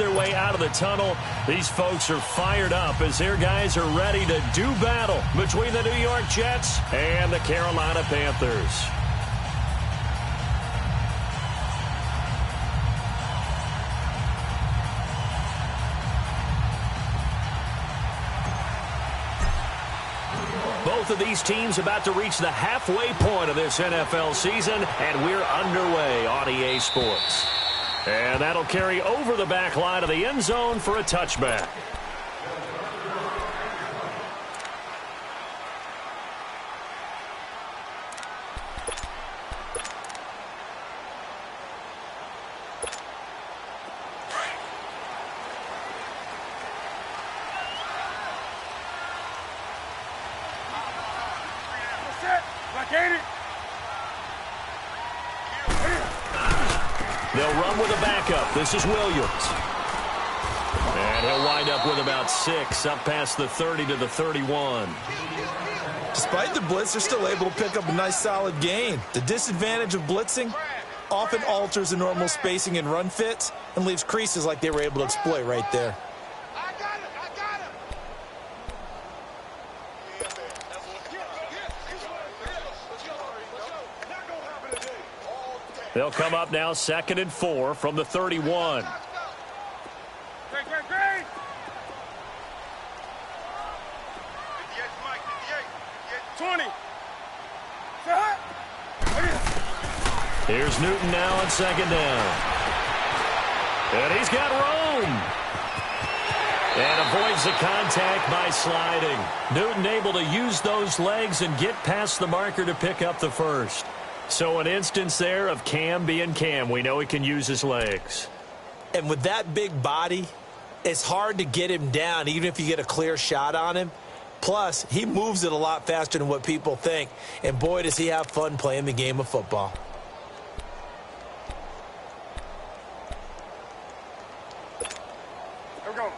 their way out of the tunnel. These folks are fired up as their guys are ready to do battle between the New York Jets and the Carolina Panthers. Both of these teams about to reach the halfway point of this NFL season, and we're underway on EA Sports. And that'll carry over the back line of the end zone for a touchback. They'll run with a backup. This is Williams. And he'll wind up with about 6, up past the 30 to the 31. Despite the blitz, they're still able to pick up a nice solid gain. The disadvantage of blitzing often alters the normal spacing and run fits and leaves creases like they were able to exploit right there. They'll come up now 2nd and 4 from the 31. Here's Newton now on 2nd down. And he's got room. And avoids the contact by sliding. Newton able to use those legs and get past the marker to pick up the first. So an instance there of Cam being Cam. We know he can use his legs. And with that big body, it's hard to get him down, even if you get a clear shot on him. Plus, he moves it a lot faster than what people think. And boy, does he have fun playing the game of football. Here we go.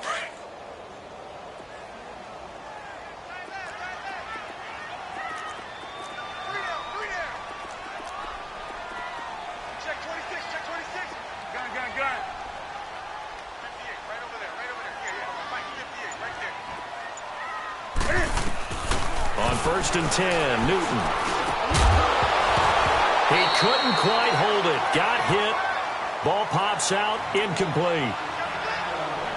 On 1st and 10, Newton. He couldn't quite hold it. Got hit. Ball pops out. Incomplete.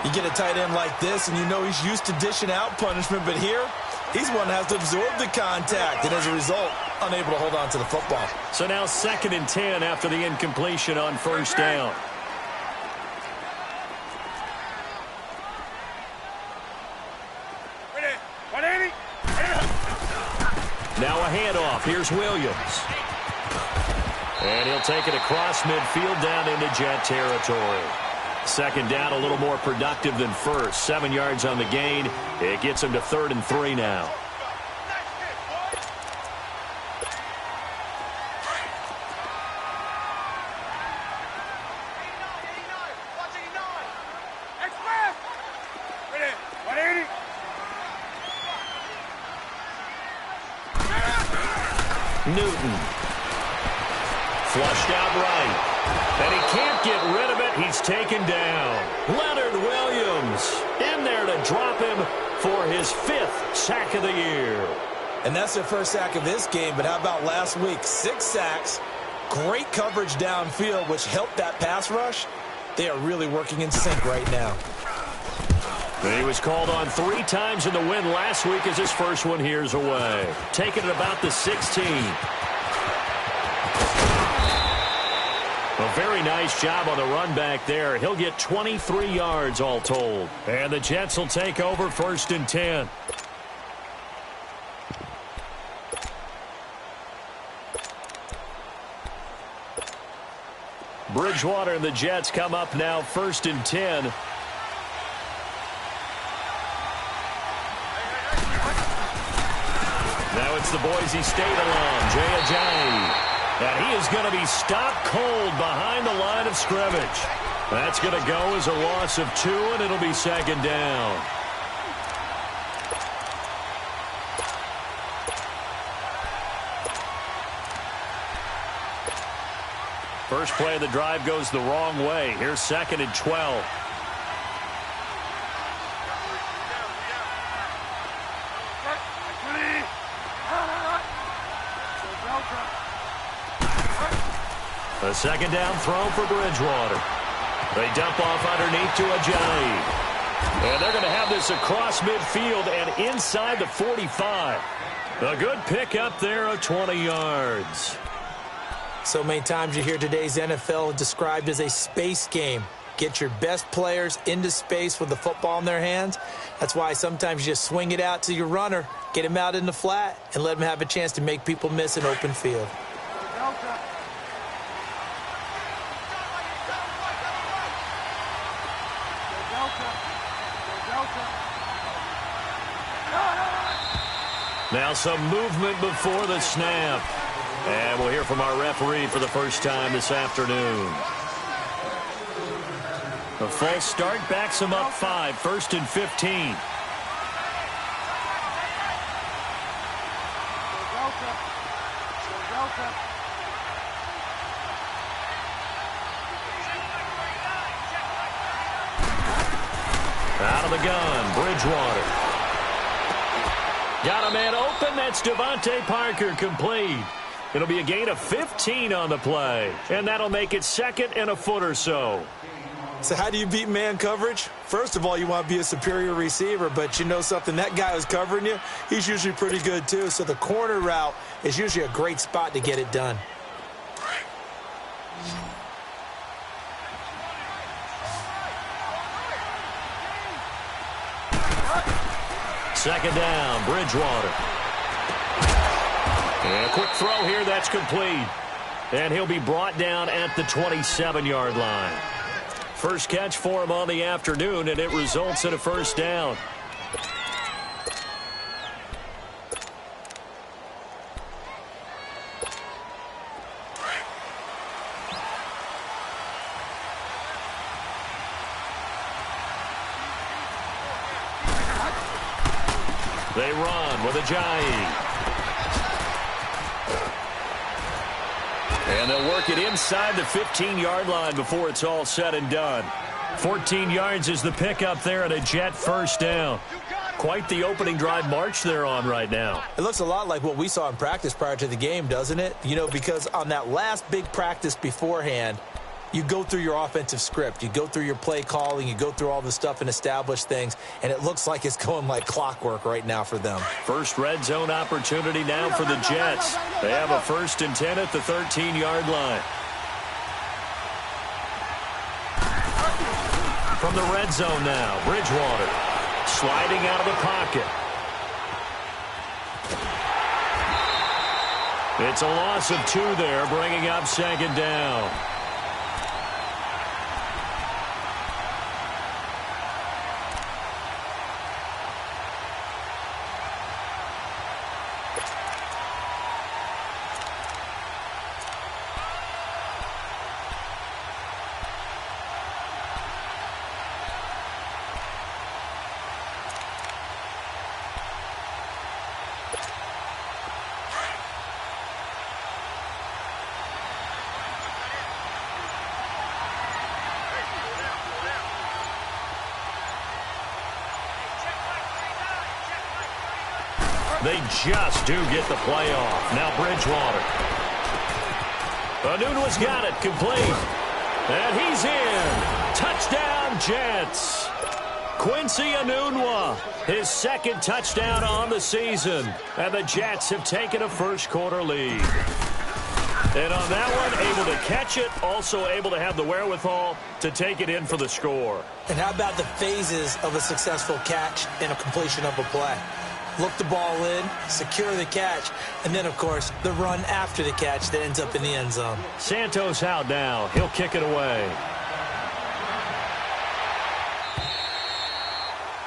You get a tight end like this, and you know he's used to dishing out punishment, but here, he's one that has to absorb the contact, and as a result, unable to hold on to the football. So now 2nd and 10 after the incompletion on 1st down. Now a handoff. Here's Williams. And he'll take it across midfield down into Jet territory. 2nd down, a little more productive than 1st. 7 yards on the gain. It gets him to 3rd and 3 now. Newton. Flushed out right. And he can't get rid of it. He's taken down. Leonard Williams in there to drop him for his 5th sack of the year. And that's their first sack of this game, but how about last week? 6 sacks, great coverage downfield, which helped that pass rush. They are really working in sync right now. He was called on 3 times in the win last week as his first one here's away. Taking it about the 16. A very nice job on the run back there. He'll get 23 yards all told. And the Jets will take over 1st and 10. Bridgewater and the Jets come up now 1st and 10. Now it's the Boise State alum, Jay Ajayi. And he is going to be stopped cold behind the line of scrimmage. That's going to go as a loss of 2, and it'll be 2nd down. First play of the drive goes the wrong way. Here's 2nd and 12. A second down throw for Bridgewater. They dump off underneath to Ajayi. And they're going to have this across midfield and inside the 45. A good pick up there of 20 yards. So many times you hear today's NFL described as a space game. Get your best players into space with the football in their hands. That's why sometimes you just swing it out to your runner, get him out in the flat, and let him have a chance to make people miss an open field. Now some movement before the snap. And we'll hear from our referee for the first time this afternoon. A false start backs him up 5, 1st and 15. Out of the gun, Bridgewater. Got a man open. That's Devontae Parker, complete. It'll be a gain of 15 on the play, and that'll make it 2nd and a foot or so. So how do you beat man coverage? First of all, you want to be a superior receiver, but you know something, that guy who's covering you, he's usually pretty good too. So the corner route is usually a great spot to get it done. Second down, Bridgewater. And a quick throw here, that's complete. And he'll be brought down at the 27-yard line. First catch for him on the afternoon, and it results in a first down. They run with Ajayi. And they'll work it inside the 15-yard line before it's all said and done. 14 yards is the pickup there and a Jet first down. Quite the opening drive march they're on right now. It looks a lot like what we saw in practice prior to the game, doesn't it? You know, because on that last big practice beforehand, you go through your offensive script. You go through your play calling. You go through all the stuff and establish things. And it looks like it's going like clockwork right now for them. First red zone opportunity now for the Jets. They have a 1st and 10 at the 13-yard line. From the red zone now, Bridgewater sliding out of the pocket. It's a loss of 2 there, bringing up 2nd down. They just do get the play off. Now Bridgewater. Anunua's got it, complete. And he's in. Touchdown, Jets. Quincy Enunwa, his 2nd touchdown on the season. And the Jets have taken a first-quarter lead. And on that one, able to catch it, also able to have the wherewithal to take it in for the score. And how about the phases of a successful catch and a completion of a play? Look the ball in, secure the catch, and then, of course, the run after the catch that ends up in the end zone. Santos out now. He'll kick it away.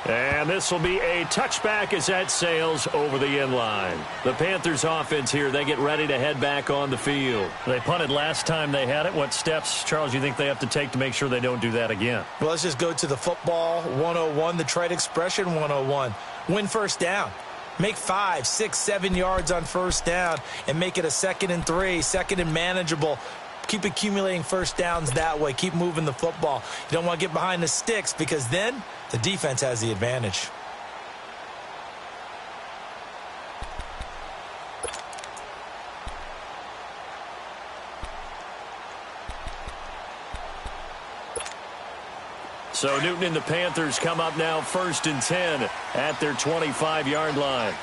And this will be a touchback as that sails over the end line. The Panthers offense here, they get ready to head back on the field. They punted last time they had it. What steps, Charles, you think they have to take to make sure they don't do that again? Well, let's just go to the football 101, the trade expression 101. Win first down. Make 5, 6, 7 yards on first down and make it a 2nd and 3, 2nd and manageable. Keep accumulating first downs that way. Keep moving the football. You don't want to get behind the sticks because then the defense has the advantage. So Newton and the Panthers come up now 1st and 10 at their 25-yard line.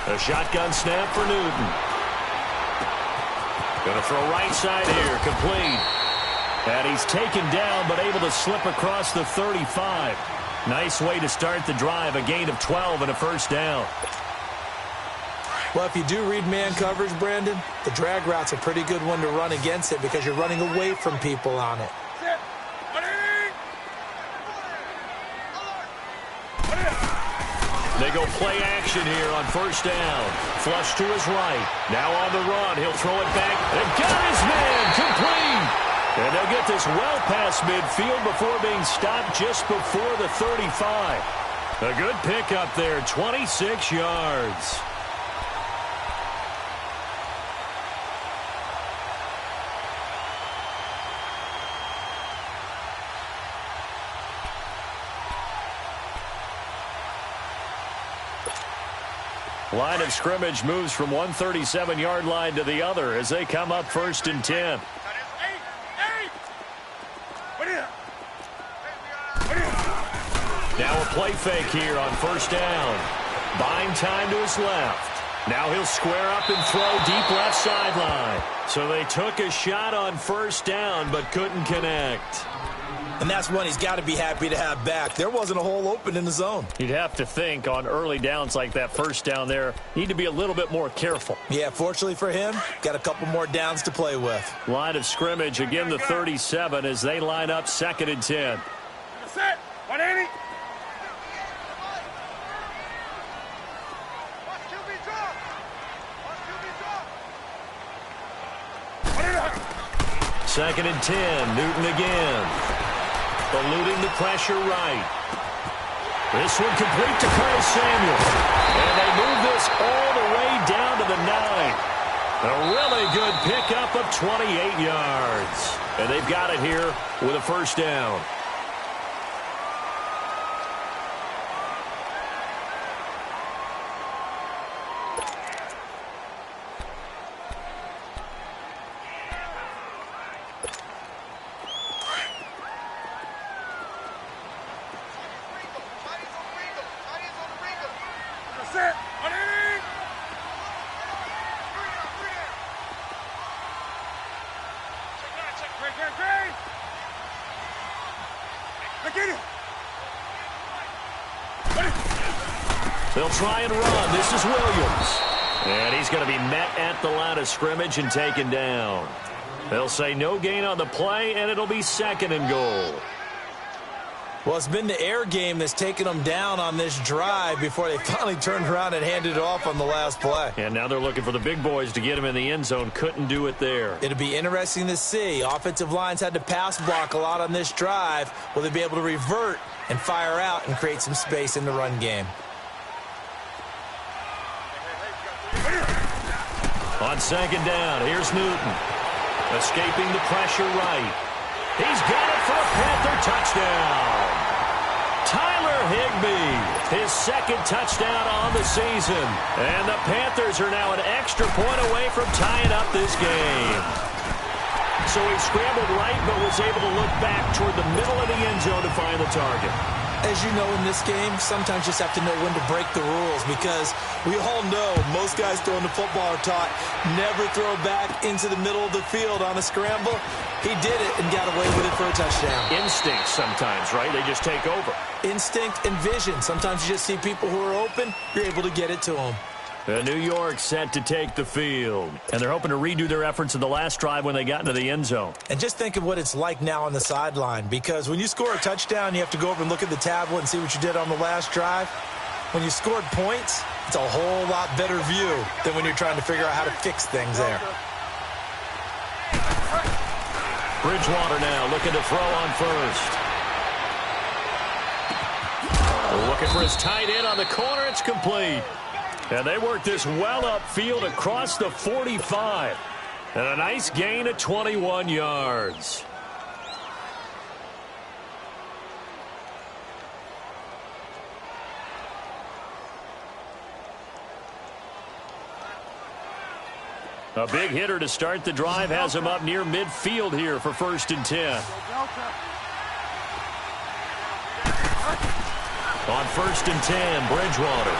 A shotgun snap for Newton. Going to throw right side here, complete. And he's taken down but able to slip across the 35. Nice way to start the drive, a gain of 12 and a first down. Well, if you do read man coverage, Brandon, the drag route's a pretty good one to run against it because you're running away from people on it. They go play action here on first down. Flush to his right. Now on the run. He'll throw it back. They've got his man. Complete. And they'll get this well past midfield before being stopped just before the 35. A good pickup there, 26 yards. Line of scrimmage moves from one 37-yard line to the other as they come up 1st and 10. Now a play fake here on first down. Buying time to his left. Now he'll square up and throw deep left sideline. So they took a shot on first down but couldn't connect. And that's one he's got to be happy to have back. There wasn't a hole open in the zone. You'd have to think on early downs like that first down there, need to be a little bit more careful. Yeah, fortunately for him, got a couple more downs to play with. Line of scrimmage, again the 37 as they line up 2nd and 10. Set. 180. Second and 10, Newton again. Eluding the pressure right. This one complete to Curtis Samuel. And they move this all the way down to the 9. A really good pickup of 28 yards. And they've got it here with a first down. They'll try and run. This is Williams. And he's going to be met at the line of scrimmage and taken down. They'll say no gain on the play, and it'll be 2nd and goal. Well, it's been the air game that's taken them down on this drive before they finally turned around and handed it off on the last play. And now they're looking for the big boys to get him in the end zone. Couldn't do it there. It'll be interesting to see. Offensive lines had to pass block a lot on this drive. Will they be able to revert and fire out and create some space in the run game? On 2nd down, here's Newton. Escaping the pressure right. He's got it for a Panther touchdown. Tyler Higbee, his 2nd touchdown on the season. And the Panthers are now an extra point away from tying up this game. So he scrambled right but was able to look back toward the middle of the end zone to find the target. As you know, in this game, sometimes you just have to know when to break the rules because we all know most guys throwing the football are taught never throw back into the middle of the field on a scramble. He did it and got away with it for a touchdown. Instinct sometimes, right? They just take over. Instinct and vision. Sometimes you just see people who are open, you're able to get it to them. New York set to take the field. And they're hoping to redo their efforts in the last drive when they got into the end zone. And just think of what it's like now on the sideline. Because when you score a touchdown, you have to go over and look at the tablet and see what you did on the last drive. When you scored points, it's a whole lot better view than when you're trying to figure out how to fix things there. Bridgewater now looking to throw on first. Looking for his tight end on the corner. It's complete. And they work this well upfield across the 45. And a nice gain of 21 yards. A big hitter to start the drive has him up near midfield here for 1st and 10. On 1st and 10, Bridgewater.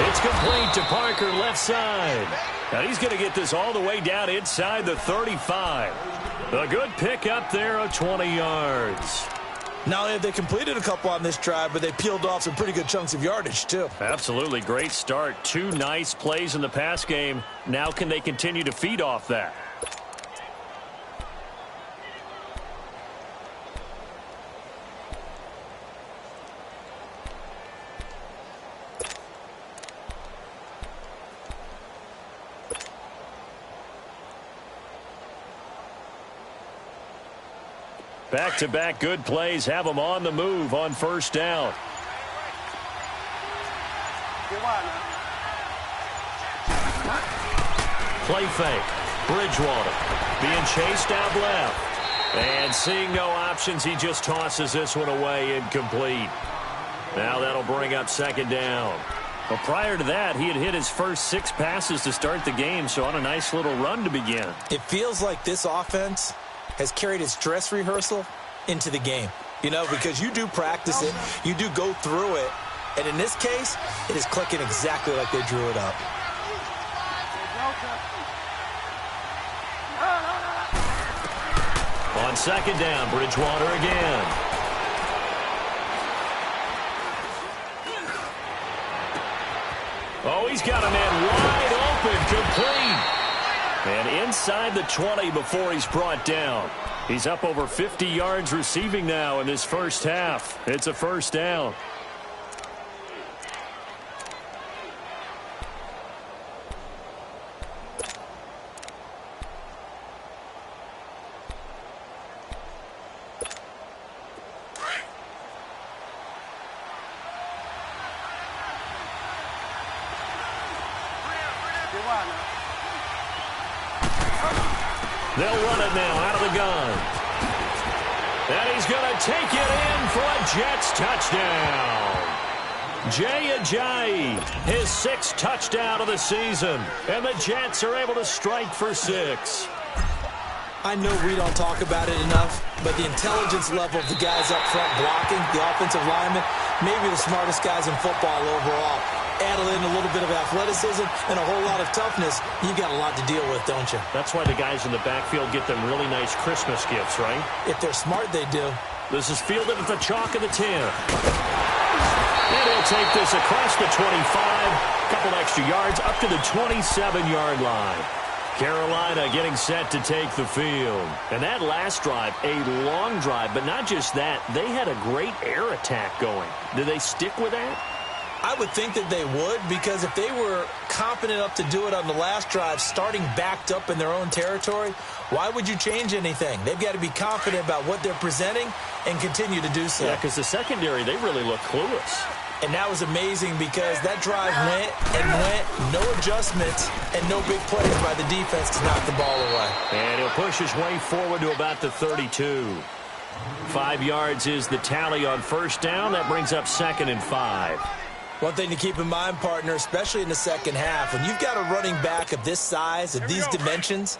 It's complete to Parker, left side. And he's going to get this all the way down inside the 35. A good pickup there of 20 yards. Not only have they completed a couple on this drive, but they peeled off some pretty good chunks of yardage, too. Absolutely great start. 2 nice plays in the pass game. Now can they continue to feed off that? Back-to-back good plays have them on the move on 1st down. Play fake. Bridgewater being chased out left. And seeing no options, he just tosses this one away, incomplete. Now that'll bring up 2nd down. Well, prior to that, he had hit his first 6 passes to start the game, so on a nice little run to begin. It feels like this offense has carried its dress rehearsal into the game. You know, because you do practice it, you do go through it, and in this case, it is clicking exactly like they drew it up. On 2nd down, Bridgewater again. Oh, he's got a man wide open, complete. And inside the 20 before he's brought down. He's up over 50 yards receiving now in this first half. It's a 1st down. They'll run it now out of the gun. And he's going to take it in for a Jets touchdown. Jay Ajayi, his 6th touchdown of the season. And the Jets are able to strike for 6. I know we don't talk about it enough, but the intelligence level of the guys up front blocking, the offensive linemen, maybe the smartest guys in football overall. Add in a little bit of athleticism and a whole lot of toughness, you got a lot to deal with, don't you? That's why the guys in the backfield get them really nice Christmas gifts, right? If they're smart, they do. This is fielded at the chalk of the 10. And he'll take this across the 25, a couple extra yards, up to the 27-yard line. Carolina getting set to take the field. And that last drive, a long drive, but not just that, they had a great air attack going. Do they stick with that? I would think that they would, because if they were confident enough to do it on the last drive, starting backed up in their own territory, why would you change anything? They've got to be confident about what they're presenting and continue to do so. Yeah, because the secondary, they really look clueless. And that was amazing because that drive went and went, no adjustments, and no big plays by the defense to knock the ball away. And he'll push his way forward to about the 32. 5 yards is the tally on 1st down. That brings up 2nd and 5. One thing to keep in mind, partner, especially in the second half, when you've got a running back of this size, of these dimensions,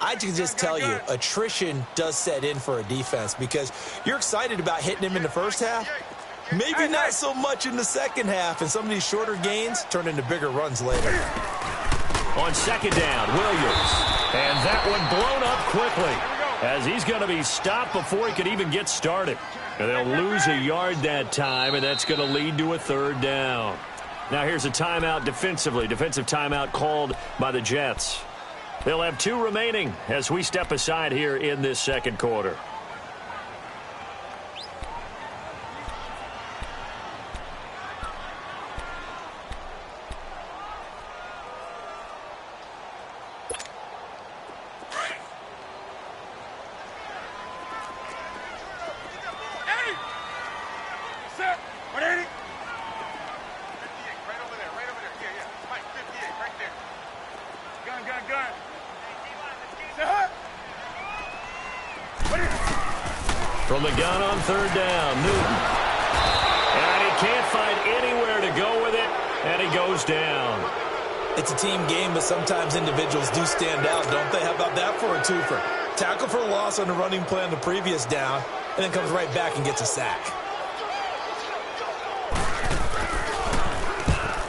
I can just tell you, attrition does set in for a defense because you're excited about hitting him in the first half. Maybe not so much in the second half, and some of these shorter gains turn into bigger runs later. On 2nd down, Williams. And that one blown up quickly as he's going to be stopped before he could even get started. And they'll lose a yard that time, and that's going to lead to a 3rd down. Now here's a timeout defensively. Defensive timeout called by the Jets. They'll have 2 remaining as we step aside here in this 2nd quarter. From the gun on 3rd down, Newton. And he can't find anywhere to go with it, and he goes down. It's a team game, but sometimes individuals do stand out, don't they? How about that for a twofer? Tackle for a loss on the running play on the previous down, and then comes right back and gets a sack.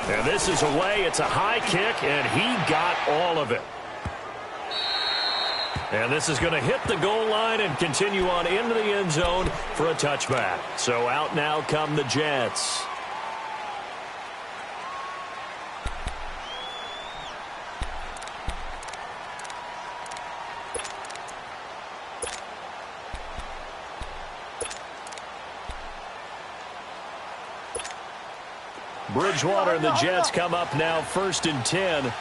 And this is away. It's a high kick, and he got all of it. And this is going to hit the goal line and continue on into the end zone for a touchback. So out now come the Jets. Bridgewater and the Jets come up now 1st and 10.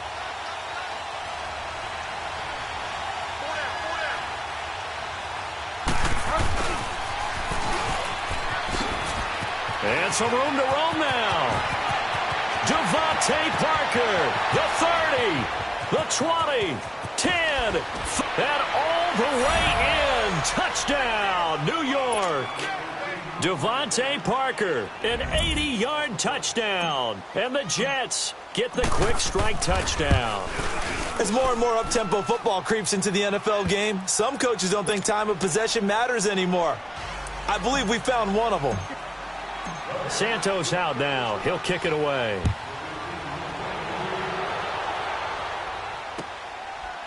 And some room to roam now. Devontae Parker, the 30, the 20, 10, and all the way in. Touchdown, New York. Devontae Parker, an 80-yard touchdown. And the Jets get the quick strike touchdown. As more and more up-tempo football creeps into the NFL game, some coaches don't think time of possession matters anymore. I believe we found one of them. Santos out now. He'll kick it away.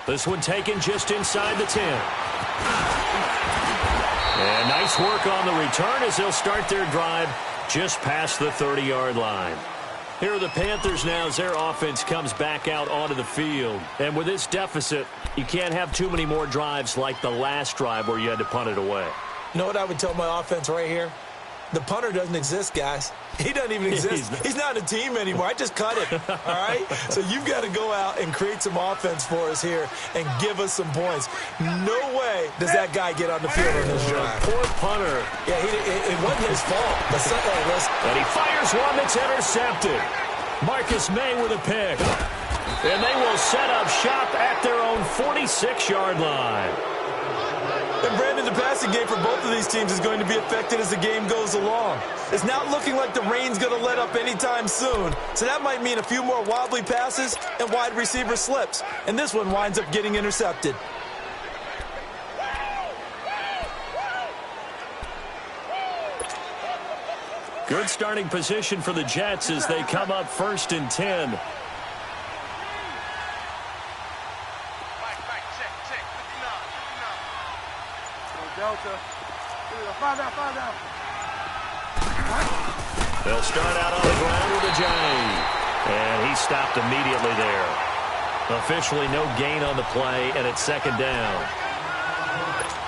This one taken just inside the 10. And nice work on the return as they'll start their drive just past the 30-yard line. Here are the Panthers now as their offense comes back out onto the field. And with this deficit, you can't have too many more drives like the last drive where you had to punt it away. You know what I would tell my offense right here? The punter doesn't exist, guys. He doesn't even exist. He's not a team anymore. I just cut him, all right? So you've got to go out and create some offense for us here and give us some points. No way does that guy get on the field on this drive. Poor punter. Yeah, it wasn't his fault. And he fires one that's intercepted. Marcus May with a pick. And they will set up shop at their own 46-yard line. And Brandon, the passing game for both of these teams is going to be affected as the game goes along. It's not looking like the rain's going to let up anytime soon. So that might mean a few more wobbly passes and wide receiver slips. And this one winds up getting intercepted. Good starting position for the Jets as they come up 1st and 10. They'll start out on the ground with a J. And he stopped immediately there. Officially no gain on the play, and it's 2nd down.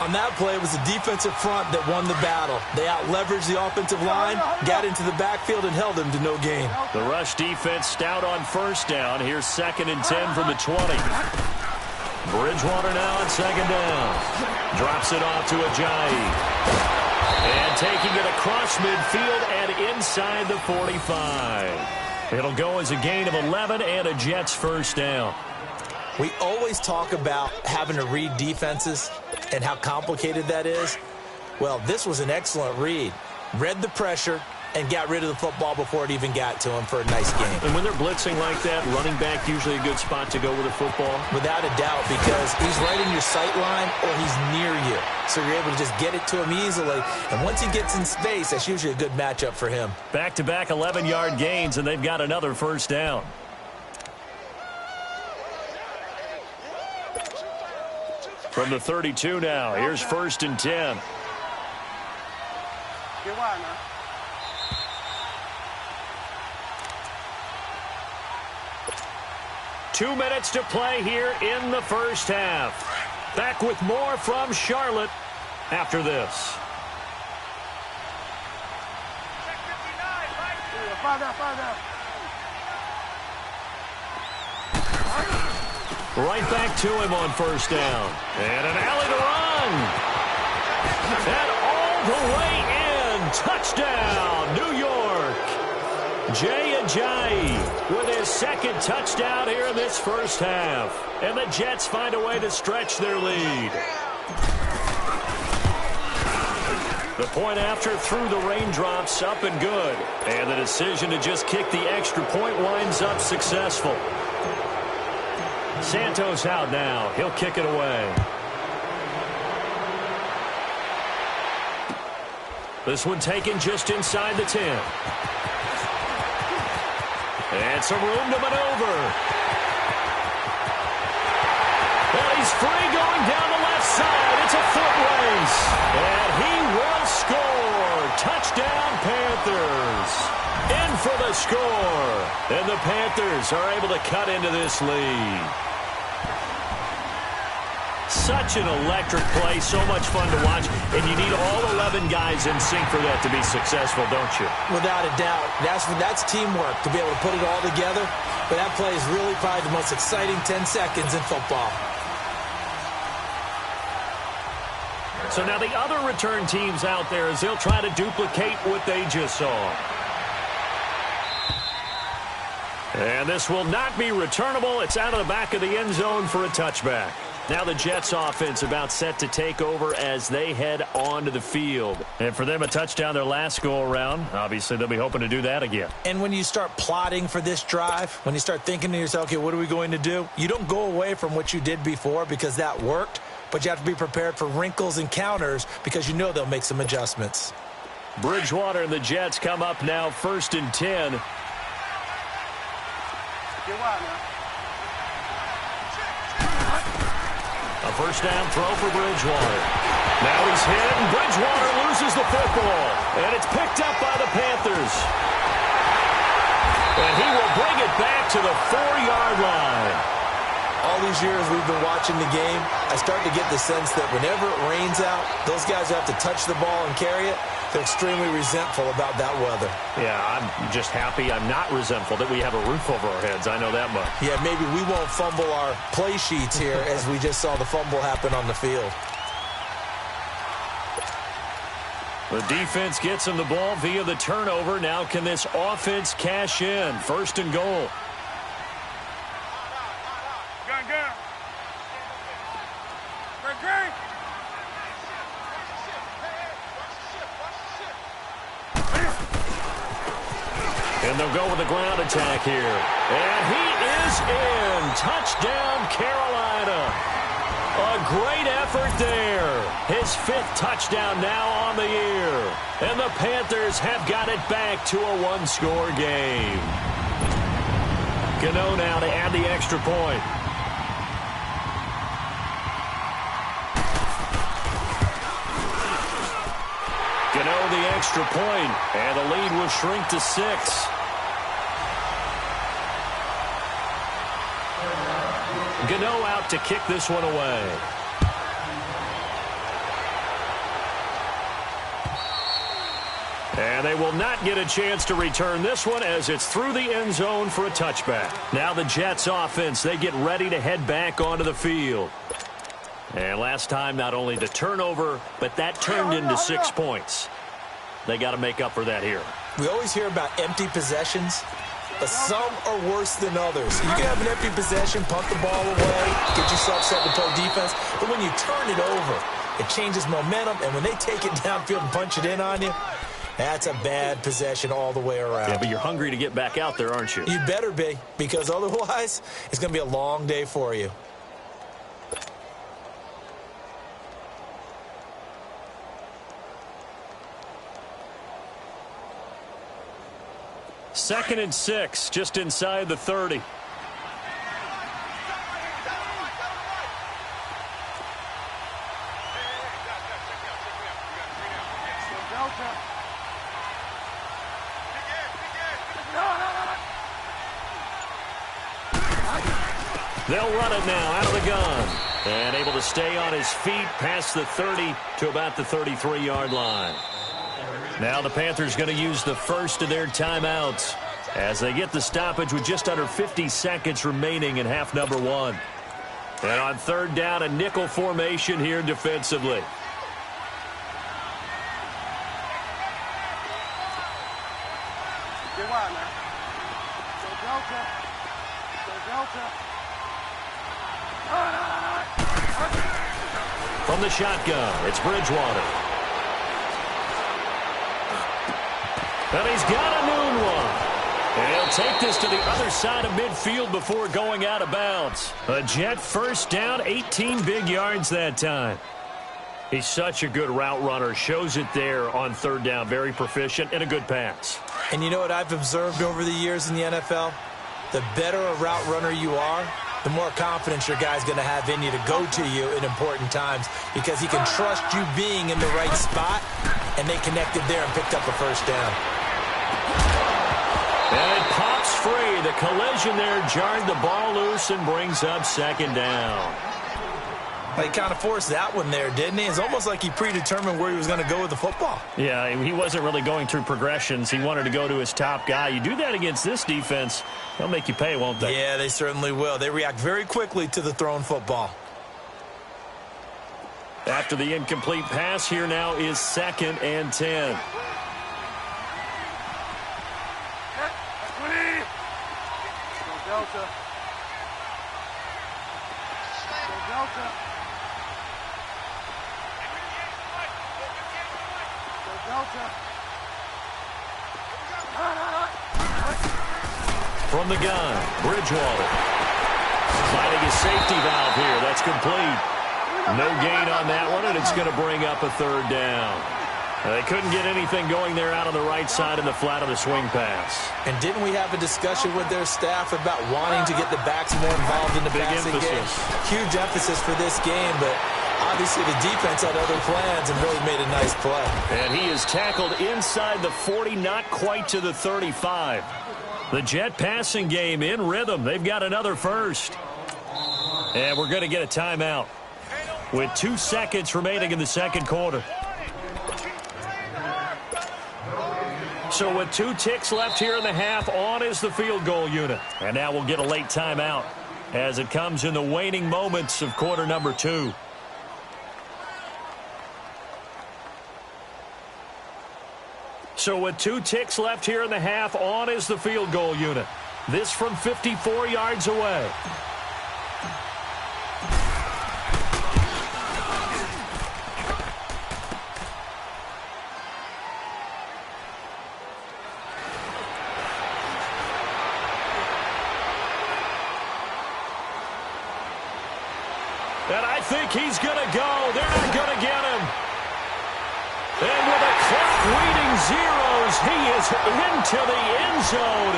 On that play, it was the defensive front that won the battle. They out-leveraged the offensive line, got into the backfield, and held them to no gain. The rush defense stout on 1st down. Here's 2nd and 10 from the 20. Bridgewater now on 2nd down. Drops it off to Ajayi. And taking it across midfield and inside the 45. It'll go as a gain of 11 and a Jets 1st down. We always talk about having to read defenses and how complicated that is. Well, this was an excellent read. Read the pressure and got rid of the football before it even got to him for a nice game. And when they're blitzing like that, running back usually a good spot to go with the football? Without a doubt, because he's right in your sight line or he's near you. So you're able to just get it to him easily. And once he gets in space, that's usually a good matchup for him. Back-to-back 11-yard gains, and they've got another 1st down. From the 32 now, here's 1st and 10. 2 minutes to play here in the 1st half. Back with more from Charlotte after this. Right back to him on 1st down. And an alley to run. And all the way in. Touchdown, New York. Jay Ajayi with his 2nd touchdown here in this 1st half. And the Jets find a way to stretch their lead. The point after through the raindrops, up and good. And the decision to just kick the extra point winds up successful. Santos out now. He'll kick it away. This one taken just inside the 10. And some room to maneuver. And he's free going down the left side. It's a foot race. And he will score. Touchdown, Panthers. In for the score. And the Panthers are able to cut into this lead. Such an electric play, so much fun to watch, and you need all 11 guys in sync for that to be successful, don't you? Without a doubt. That's teamwork to be able to put it all together, but that play is really probably the most exciting 10 seconds in football. So now the other return teams out there as they'll try to duplicate what they just saw. And this will not be returnable. It's out of the back of the end zone for a touchback. Now the Jets offense about set to take over as they head onto the field. And for them, a touchdown their last go-around. Obviously, they'll be hoping to do that again. And when you start plotting for this drive, when you start thinking to yourself, okay, what are we going to do? You don't go away from what you did before because that worked, but you have to be prepared for wrinkles and counters because you know they'll make some adjustments. Bridgewater and the Jets come up now 1st and 10. Get wide now. A first down throw for Bridgewater. Now he's hit, and Bridgewater loses the football. And it's picked up by the Panthers. And he will bring it back to the 4-yard line. All these years we've been watching the game, I start to get the sense that whenever it rains out, those guys who have to touch the ball and carry it, they're extremely resentful about that weather. Yeah, I'm just happy I'm not resentful that we have a roof over our heads. I know that much. Yeah, maybe we won't fumble our play sheets here as we just saw the fumble happen on the field. The defense gets him the ball via the turnover. Now can this offense cash in? 1st and goal. Gun. Great. And they'll go with the ground attack here. And he is in. Touchdown, Carolina. A great effort there. His 5th touchdown now on the year. And the Panthers have got it back to a 1-score game. Gano now to add the extra point. Gano the extra point, and the lead will shrink to 6. Gano out to kick this one away. And they will not get a chance to return this one as it's through the end zone for a touchback. Now the Jets offense, they get ready to head back onto the field. And last time, not only the turnover, but that turned into 6 points. They got to make up for that here. We always hear about empty possessions, but some are worse than others. You can have an empty possession, punt the ball away, get yourself set to play defense, but when you turn it over, it changes momentum, and when they take it downfield and punch it in on you, that's a bad possession all the way around. Yeah, but you're hungry to get back out there, aren't you? You better be, because otherwise, it's going to be a long day for you. Second and 6, just inside the 30. They'll run it now out of the gun. And able to stay on his feet past the 30 to about the 33-yard line. Now the Panthers going to use the first of their timeouts as they get the stoppage with just under 50 seconds remaining in half number 1. And on 3rd down, a nickel formation here defensively. Get wide now. Go Delta. Go Delta. From the shotgun, it's Bridgewater. And he's got a noon one. And he'll take this to the other side of midfield before going out of bounds. A Jet first down, 18 big yards that time. He's such a good route runner. Shows it there on third down. Very proficient and a good pass. And you know what I've observed over the years in the NFL? The better a route runner you are, the more confidence your guy's going to have in you to go to you in important times because he can trust you being in the right spot, and they connected there and picked up a first down. And it pops free. The collision there jarred the ball loose and brings up second down. He kind of forced that one there, didn't he? It's almost like he predetermined where he was going to go with the football. Yeah, he wasn't really going through progressions. He wanted to go to his top guy. You do that against this defense, they'll make you pay, won't they? Yeah, they certainly will. They react very quickly to the thrown football. After the incomplete pass, here now is 2nd and 10. Delta. Delta. Delta. From the gun, Bridgewater. Finding a safety valve here. That's complete. No gain on that one, and it's going to bring up a third down. They couldn't get anything going there out on the right side in the flat of the swing pass. And didn't we have a discussion with their staff about wanting to get the backs more involved in the passing game? Huge emphasis for this game, but obviously the defense had other plans and really made a nice play. And he is tackled inside the 40, not quite to the 35. The Jet passing game in rhythm. They've got another first. And we're going to get a timeout with 2 seconds remaining in the second quarter. So with 2 ticks left here in the half, on is the field goal unit. And now we'll get a late timeout as it comes in the waning moments of quarter number 2. So with 2 ticks left here in the half, on is the field goal unit. This from 54 yards away. And I think he's going to go. They're not going to get him. And with a clock reading zeros, he is into the end zone.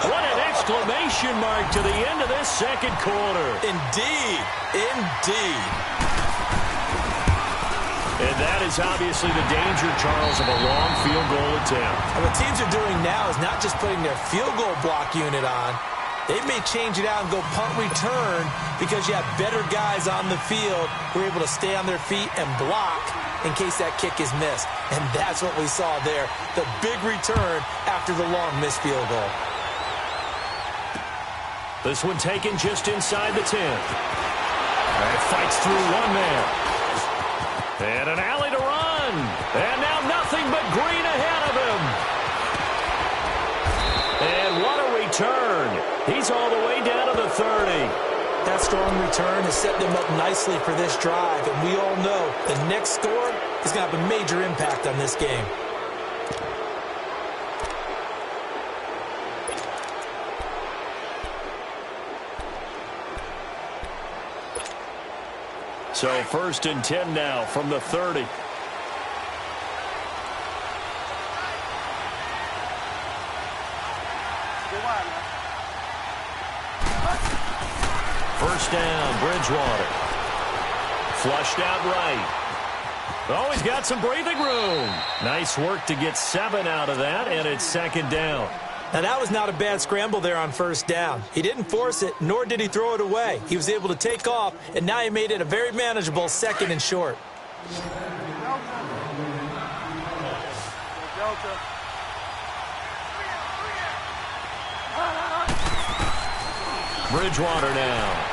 What an exclamation mark to the end of this second quarter. Indeed. Indeed. And that is obviously the danger, Charles, of a long field goal attempt. And what teams are doing now is not just putting their field goal block unit on. They may change it out and go punt return because you have better guys on the field who are able to stay on their feet and block in case that kick is missed. And that's what we saw there, the big return after the long missed field goal. This one taken just inside the 10. And fights through one man. And an alley to run. And now nothing but green ahead of him. And what a return. He's all the way down to the 30. That strong return has set them up nicely for this drive, and we all know the next score is going to have a major impact on this game. So 1st and 10 now from the 30. First down, Bridgewater. Flushed out right. Oh, he's got some breathing room. Nice work to get 7 out of that, and it's 2nd down. Now, that was not a bad scramble there on first down. He didn't force it, nor did he throw it away. He was able to take off, and now he made it a very manageable 2nd and short. Delta. Bridgewater now.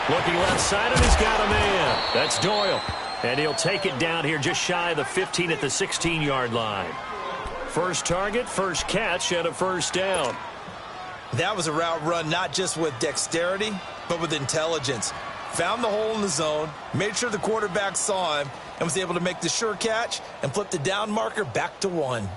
Looking left side, and he's got a man. That's Doyle. And he'll take it down here just shy of the 15 at the 16-yard line. First target, first catch, and a first down. That was a route run not just with dexterity, but with intelligence. Found the hole in the zone, made sure the quarterback saw him, and was able to make the sure catch and flip the down marker back to 1.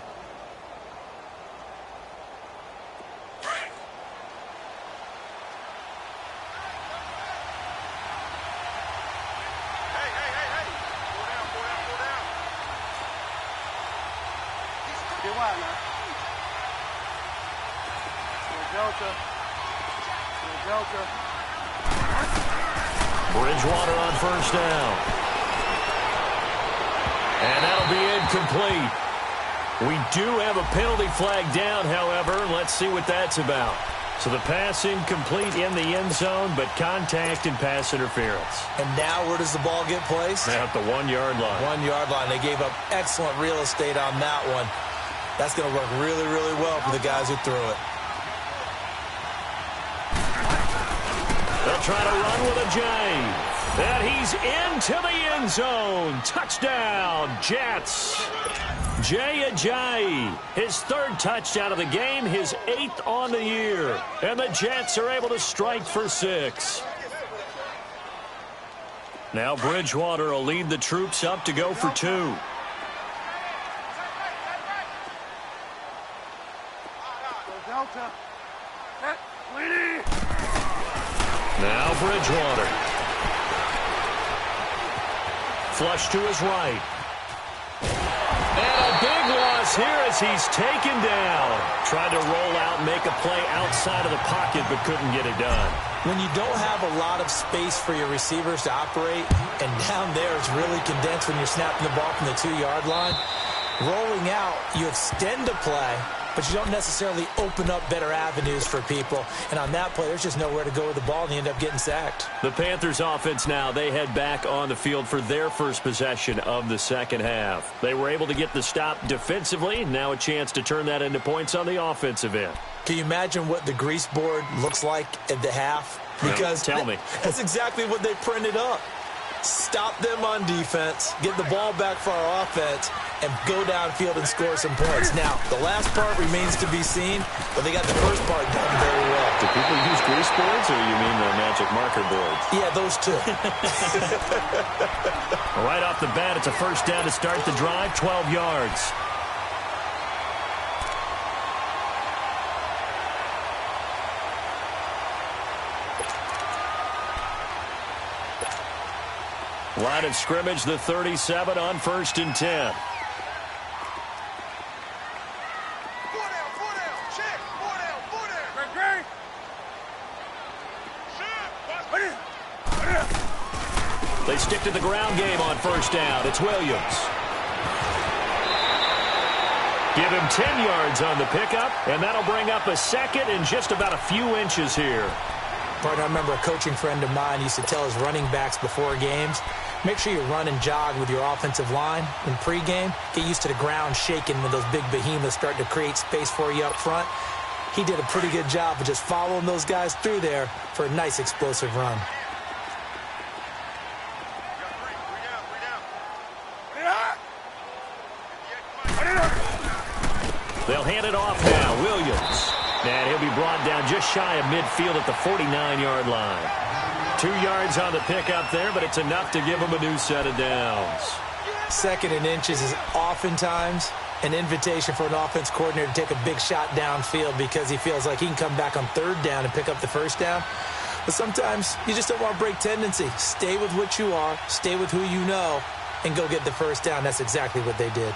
Get wide now. Delta. Delta. Bridgewater on first down. And that'll be incomplete. We do have a penalty flag down, however. Let's see what that's about. So the pass incomplete in the end zone, but contact and pass interference. And now where does the ball get placed? At the 1-yard line. 1-yard line. They gave up excellent real estate on that one. That's going to work really, really well for the guys who threw it. They'll try to run with a J. And he's into the end zone. Touchdown, Jets. Jay Ajayi, his third touchdown of the game, his 8th on the year. And the Jets are able to strike for 6. Now Bridgewater will lead the troops up to go for 2. Delta. Now Bridgewater. Flush to his right. And a big loss here as he's taken down. Tried to roll out, make a play outside of the pocket, but couldn't get it done. When you don't have a lot of space for your receivers to operate, and down there it's really condensed when you're snapping the ball from the 2-yard line, rolling out, you extend a play, but you don't necessarily open up better avenues for people. And on that play, there's just nowhere to go with the ball, and they end up getting sacked. The Panthers offense now, they head back on the field for their first possession of the second half. They were able to get the stop defensively, and now a chance to turn that into points on the offensive end. Can you imagine what the grease board looks like at the half? Because tell me. That's exactly what they printed up. Stop them on defense, get the ball back for our offense, and go downfield and score some points. Now, the last part remains to be seen, but they got the first part done very well. Do people use grease boards, or you mean the magic marker boards? Yeah, those two. Right off the bat, it's a first down to start the drive, 12 yards. Line of scrimmage, the 37 on 1st and 10. They stick to the ground game on first down. It's Williams. Give him 10 yards on the pickup, and that'll bring up a second and just about a few inches here. Partner, I remember a coaching friend of mine used to tell his running backs before games, make sure you run and jog with your offensive line in pregame. Get used to the ground shaking when those big behemoths start to create space for you up front. He did a pretty good job of just following those guys through there for a nice explosive run. They'll hand it off now. Williams. And he'll be brought down just shy of midfield at the 49-yard line. 2 yards on the pickup there, but it's enough to give him a new set of downs. 2nd and inches is oftentimes an invitation for an offense coordinator to take a big shot downfield because he feels like he can come back on 3rd down and pick up the first down. But sometimes you just don't want to break tendency. Stay with what you are, stay with who you know, and go get the first down. That's exactly what they did.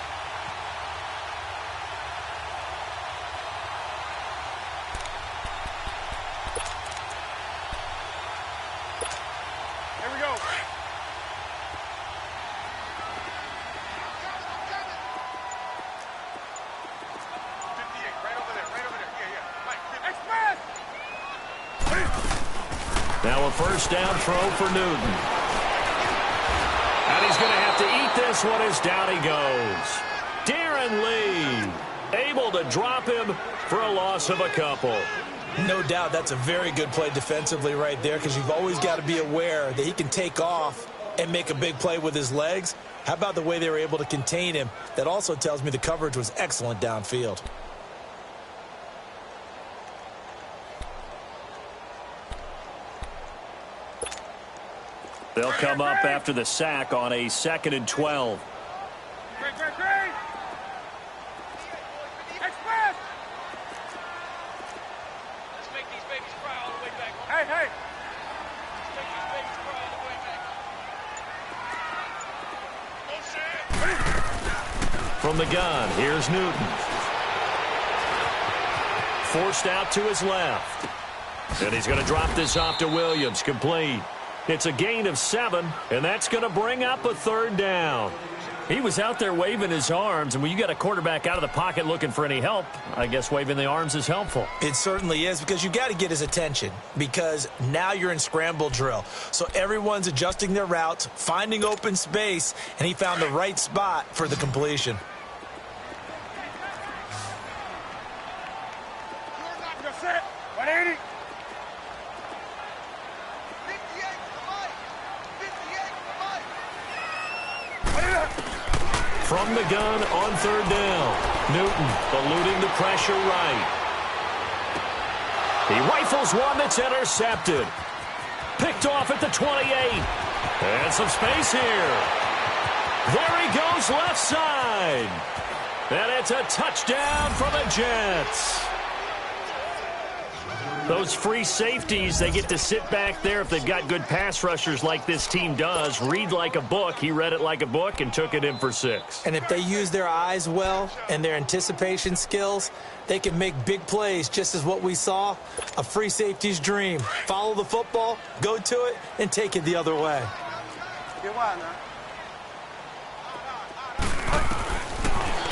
Now a first down throw for Newton. And he's going to have to eat this one as down he goes. Darren Lee able to drop him for a loss of a couple. No doubt that's a very good play defensively right there because you've always got to be aware that he can take off and make a big play with his legs. How about the way they were able to contain him? That also tells me the coverage was excellent downfield. They'll come up after the sack on a 2nd and 12. Express! Let's make these babies cry all the way back. Hey, hey! Let's make these babies cry all the way back. From the gun, here's Newton. forced out to his left. And he's going to drop this off to Williams. Complete. It's a gain of 7, and that's going to bring up a third down. He was out there waving his arms, and when you got a quarterback out of the pocket looking for any help, I guess waving the arms is helpful. It certainly is, because you got to get his attention, because now you're in scramble drill. So everyone's adjusting their routes, finding open space, and he found the right spot for the completion. You're set. 180. From the gun on third down. Newton eluding the pressure right. He rifles one that's intercepted. Picked off at the 28. And some space here. There he goes left side. And it's a touchdown for the Jets. Those free safeties, they get to sit back there if they've got good pass rushers like this team does. Read like a book. He read it like a book and took it in for 6. And if they use their eyes well and their anticipation skills, they can make big plays, just as what we saw, a free safety's dream. Follow the football, go to it, and take it the other way.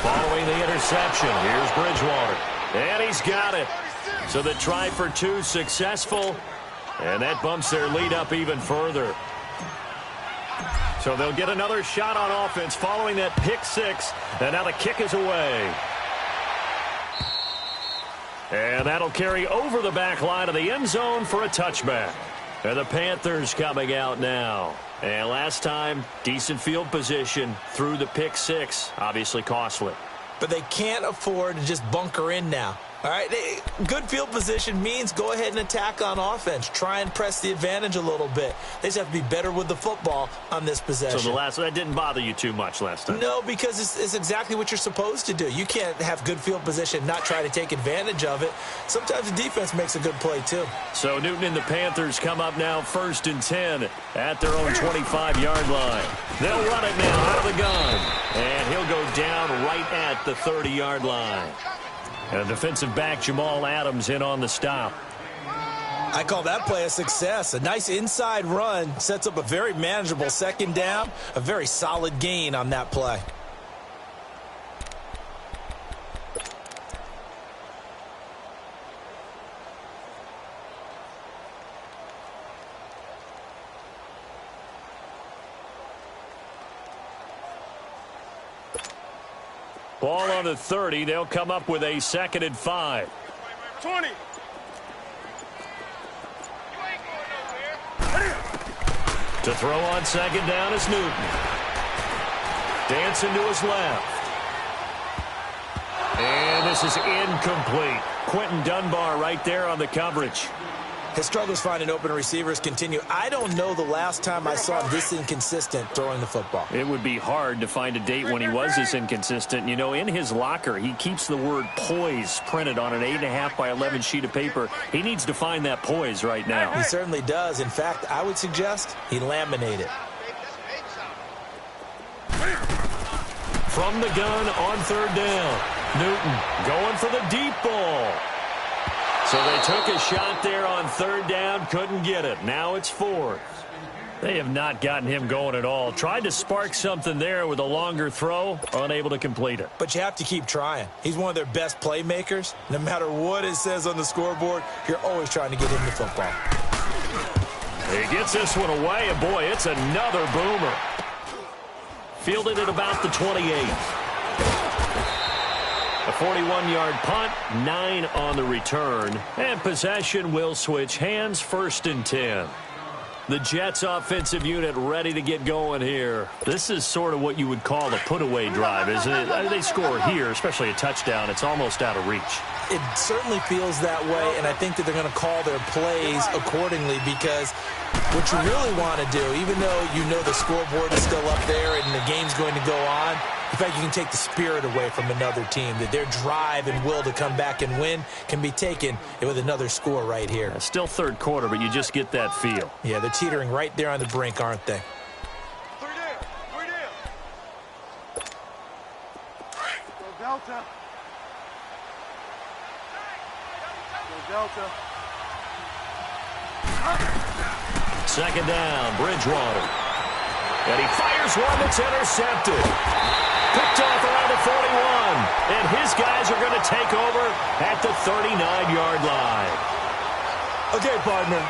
Following the interception, here's Bridgewater. And he's got it. So the try for 2 successful, and that bumps their lead up even further. So they'll get another shot on offense following that pick 6, and now the kick is away. And that'll carry over the back line of the end zone for a touchback. And the Panthers coming out now. And last time, decent field position through the pick 6, obviously costly. But they can't afford to just bunker in now. All right, good field position means go ahead and attack on offense. Try and press the advantage a little bit. They just have to be better with the football on this possession. So that didn't bother you too much last time? No, because it's exactly what you're supposed to do. You can't have good field position and not try to take advantage of it. Sometimes the defense makes a good play, too. So Newton and the Panthers come up now 1st and 10 at their own 25-yard line. They'll run it now out of the gun. And he'll go down right at the 30-yard line. And defensive back Jamal Adams in on the stop. I call that play a success. A nice inside run sets up a very manageable second down. A very solid gain on that play. Ball on the 30. They'll come up with a 2nd and 5. 20. To throw on 2nd down is Newton. Dancing to his left. And this is incomplete. Quentin Dunbar right there on the coverage. His struggles finding open receivers continue. I don't know the last time I saw him this inconsistent throwing the football. It would be hard to find a date when he was this inconsistent. You know, in his locker, he keeps the word poise printed on an 8.5 by 11 sheet of paper. He needs to find that poise right now. He certainly does. In fact, I would suggest he laminate it. From the gun on 3rd down. Newton going for the deep ball. So they took a shot there on 3rd down, couldn't get it. Now it's 4th. They have not gotten him going at all. Tried to spark something there with a longer throw, unable to complete it. But you have to keep trying. He's one of their best playmakers. No matter what it says on the scoreboard, you're always trying to get him the football. He gets this one away, and boy, it's another boomer. Fielded at about the 28. A 41-yard punt, 9 on the return, and possession will switch hands, 1st and 10. The Jets offensive unit ready to get going here. This is sort of what you would call a put-away drive, isn't it? They score here, especially a touchdown. It's almost out of reach. It certainly feels that way, and I think that they're going to call their plays accordingly, because what you really want to do, even though you know the scoreboard is still up there and the game's going to go on, in fact, you can take the spirit away from another team, that their drive and will to come back and win can be taken with another score right here. Still 3rd quarter, but you just get that feel. Yeah, they're teetering right there on the brink, aren't they? 3 down. Delta. Second down, Bridgewater. And he fires one that's intercepted. Picked off around the 41. And his guys are going to take over at the 39-yard line. Okay, partner,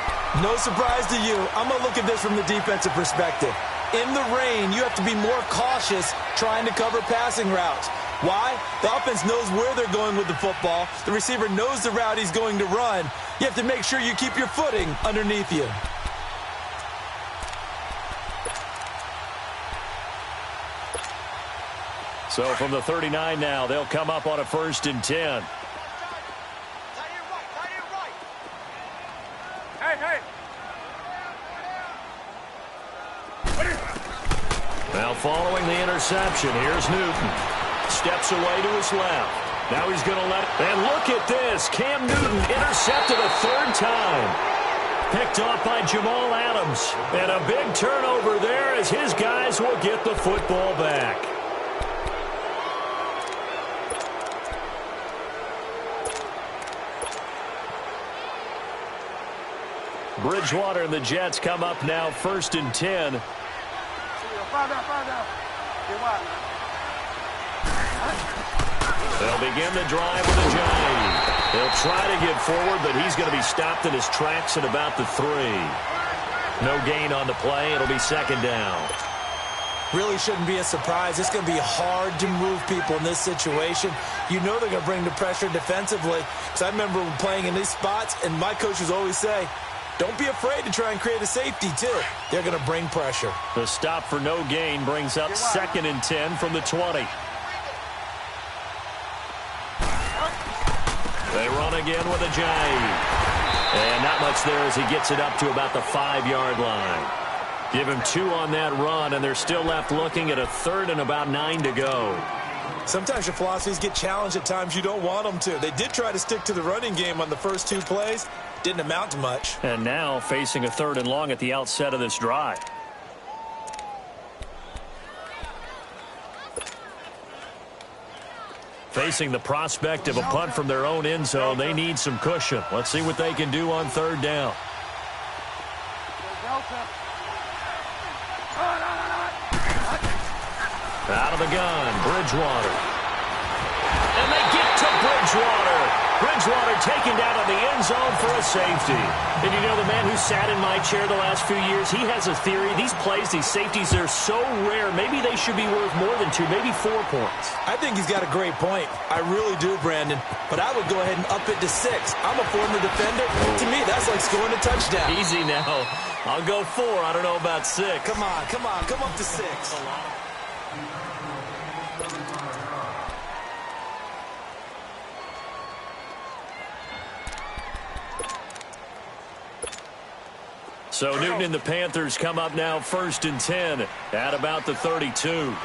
no surprise to you. I'm going to look at this from the defensive perspective. In the rain, you have to be more cautious trying to cover passing routes. Why? The offense knows where they're going with the football. The receiver knows the route he's going to run. You have to make sure you keep your footing underneath you. So from the 39 now, they'll come up on a 1st and 10. Now following the interception, here's Newton. Steps away to his left. Now he's going to let it. And look at this. Cam Newton intercepted a 3rd time. Picked off by Jamal Adams. And a big turnover there as his guys will get the football back. Bridgewater and the Jets come up now 1st and 10. They'll begin the drive with a jive. They'll try to get forward, but he's going to be stopped in his tracks at about the 3. No gain on the play. It'll be 2nd down. Really shouldn't be a surprise. It's going to be hard to move people in this situation. You know they're going to bring the pressure defensively. So I remember playing in these spots, and my coaches always say, don't be afraid to try and create a safety, too. They're going to bring pressure. The stop for no gain brings up 2nd and 10 from the 20. They run again with a jive. And not much there as he gets it up to about the 5-yard line. Give him 2 on that run, and they're still left looking at a 3rd and about 9 to go. Sometimes your philosophies get challenged at times you don't want them to. They did try to stick to the running game on the first 2 plays. Didn't amount to much. And now facing a 3rd and long at the outset of this drive. Facing the prospect of a punt from their own end zone, they need some cushion. Let's see what they can do on 3rd down. Out of the gun, Bridgewater. And they get to Bridgewater. Bridgewater taken down in the end zone for a safety. And you know, the man who sat in my chair the last few years, he has a theory. These plays, these safeties, they're so rare. Maybe they should be worth more than 2, maybe 4 points. I think he's got a great point. I really do, Brandon. But I would go ahead and up it to 6. I'm a former defender. To me, that's like scoring a touchdown. Easy now. I'll go 4. I don't know about 6. Come on. Come up to 6. So Newton and the Panthers come up now 1st and 10 at about the 32.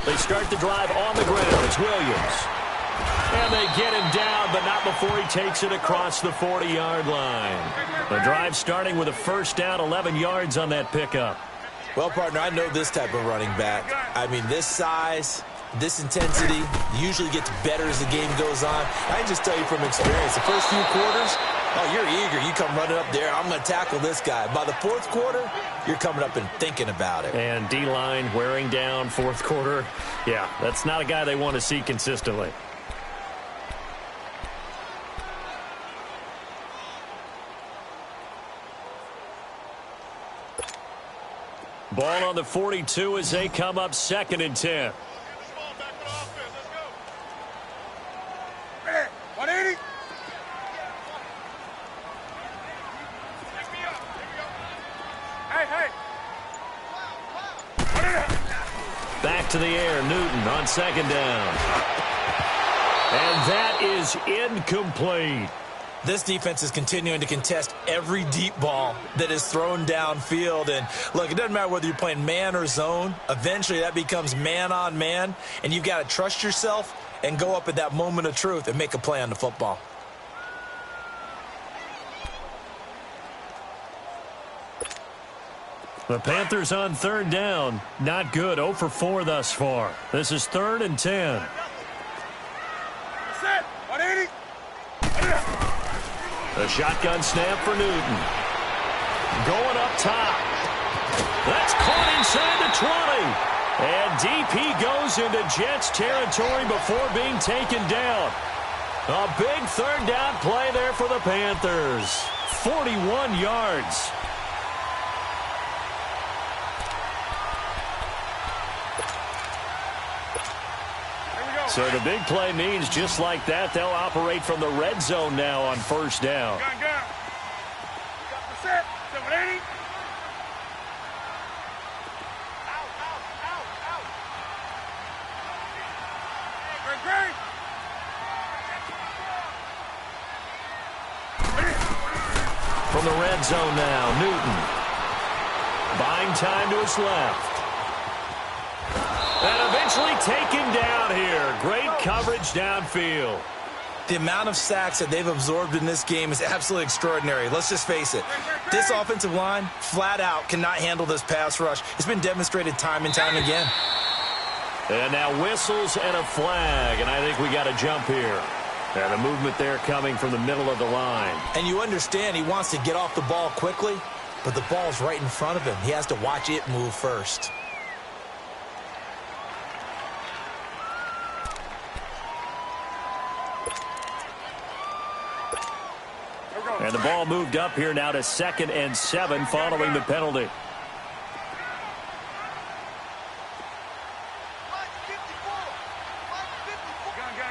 They start the drive on the ground. It's Williams. And they get him down, but not before he takes it across the 40-yard line. The drive starting with a 1st down, 11 yards on that pickup. Well, partner, I know this type of running back. I mean, this size, this intensity usually gets better as the game goes on. I can just tell you from experience, the first few quarters, oh, you're eager. You come running up there. I'm going to tackle this guy. By the 4th quarter, you're coming up and thinking about it. And D-line wearing down 4th quarter. Yeah, that's not a guy they want to see consistently. Ball on the 42 as they come up 2nd and 10. 180. Back to the air, Newton on 2nd down. And that is incomplete. This defense is continuing to contest every deep ball that is thrown downfield. And, look, it doesn't matter whether you're playing man or zone. Eventually that becomes man on man, and you've got to trust yourself and go up at that moment of truth and make a play on the football. The Panthers on 3rd down. Not good. 0 for 4 thus far. This is 3rd and 10. Set. A shotgun snap for Newton. Going up top. That's caught inside the 20. And DP goes into Jets territory before being taken down. A big third down play there for the Panthers. 41 yards. So the big play means just like that, they'll operate from the red zone now on first down. Gun. Got the set. 780. Great. From the red zone now, Newton. Buying time to his left. And eventually taken down here. Great coverage downfield. The amount of sacks that they've absorbed in this game is absolutely extraordinary. Let's just face it. This offensive line, flat out, cannot handle this pass rush. It's been demonstrated time and time again. And now whistles and a flag, and I think we got a jump here. And a movement there coming from the middle of the line. And you understand he wants to get off the ball quickly, but the ball's right in front of him. He has to watch it move first. And the ball moved up here now to 2nd and 7 following the penalty.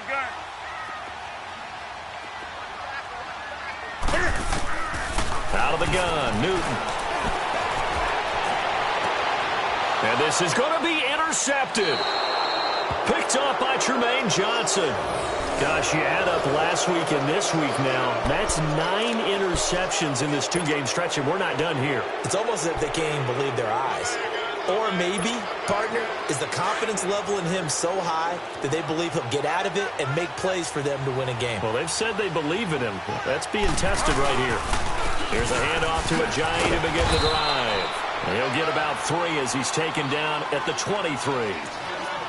Gun. Out of the gun, Newton. And this is going to be intercepted. Picked off by Tremaine Johnson. Gosh, you add up last week and this week now. That's 9 interceptions in this 2-game stretch, and we're not done here. It's almost as if they can't even believe their eyes. Or maybe, partner, is the confidence level in him so high that they believe he'll get out of it and make plays for them to win a game. Well, they've said they believe in him. That's being tested right here. Here's a handoff to Ajayi to begin the drive. And he'll get about 3 as he's taken down at the 23.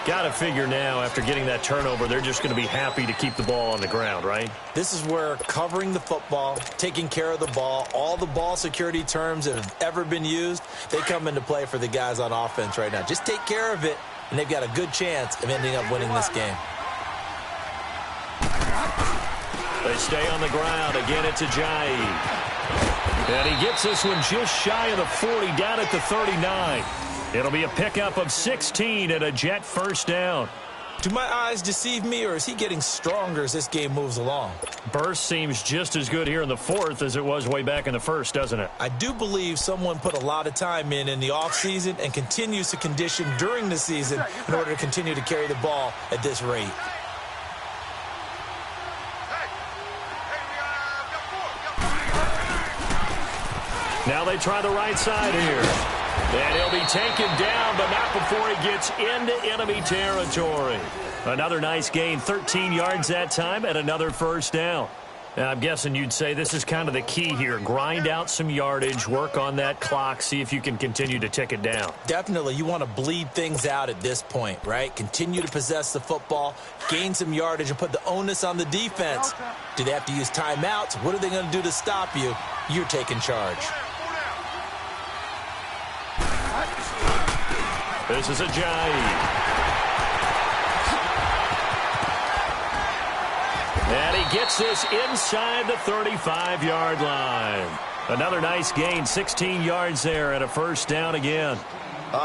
Got to figure now, after getting that turnover, they're just going to be happy to keep the ball on the ground, right? This is where covering the football, taking care of the ball, all the ball security terms that have ever been used, they come into play for the guys on offense right now. Just take care of it, and they've got a good chance of ending up winning this game. They stay on the ground. Again, it's Ajayi. And he gets this one just shy of the 40, down at the 39. It'll be a pickup of 16 and a Jet first down. Do my eyes deceive me, or is he getting stronger as this game moves along? Burst seems just as good here in the 4th as it was way back in the 1st, doesn't it? I do believe someone put a lot of time in the offseason and continues to condition during the season in order to continue to carry the ball at this rate. Now they try the right side here. And he'll be taken down, but not before he gets into enemy territory. Another nice gain, 13 yards that time, and another first down. Now, I'm guessing you'd say this is kind of the key here. Grind out some yardage, work on that clock, see if you can continue to tick it down. Definitely. You want to bleed things out at this point, right? Continue to possess the football, gain some yardage, and put the onus on the defense. Do they have to use timeouts? What are they going to do to stop you? You're taking charge. This is Ajayi. And he gets this inside the 35-yard line. Another nice gain, 16 yards there, and a first down again.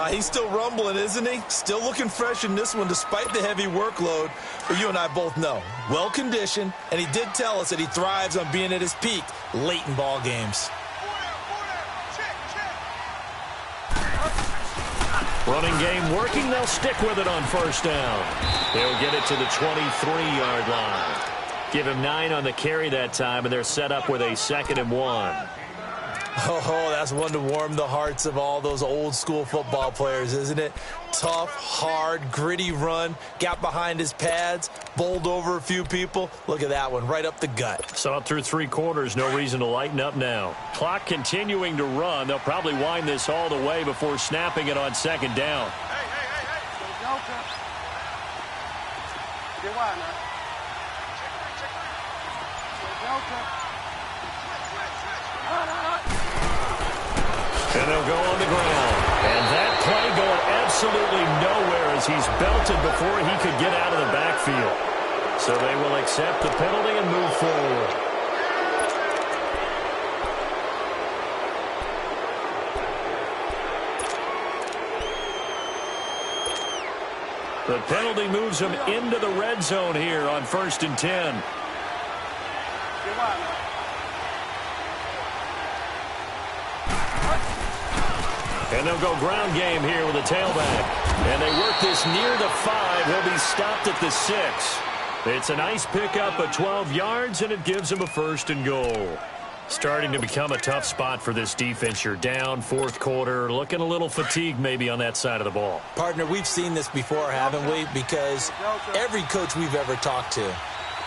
He's still rumbling, isn't he? Still looking fresh in this one despite the heavy workload. But you and I both know, well-conditioned, and he did tell us that he thrives on being at his peak late in ball games. Running game working. They'll stick with it on first down. They'll get it to the 23-yard line. Give him 9 on the carry that time, and they're set up with a 2nd and 1. Oh, that's one to warm the hearts of all those old-school football players, isn't it? Tough, hard, gritty run, got behind his pads, bowled over a few people. Look at that one, right up the gut. Saw it through 3 quarters, no reason to lighten up now. Clock continuing to run. They'll probably wind this all the way before snapping it on 2nd down. Get wide now. Delta. And they'll go on the ground. And that play going absolutely nowhere as he's belted before he could get out of the backfield. So they will accept the penalty and move forward. The penalty moves him into the red zone here on 1st and 10. And they'll go ground game here with a tailback. And they work this near the 5. He'll be stopped at the 6. It's a nice pickup of 12 yards, and it gives him a 1st and goal. Starting to become a tough spot for this defense. You're down 4th quarter, looking a little fatigued maybe on that side of the ball. Partner, we've seen this before, haven't we? Because every coach we've ever talked to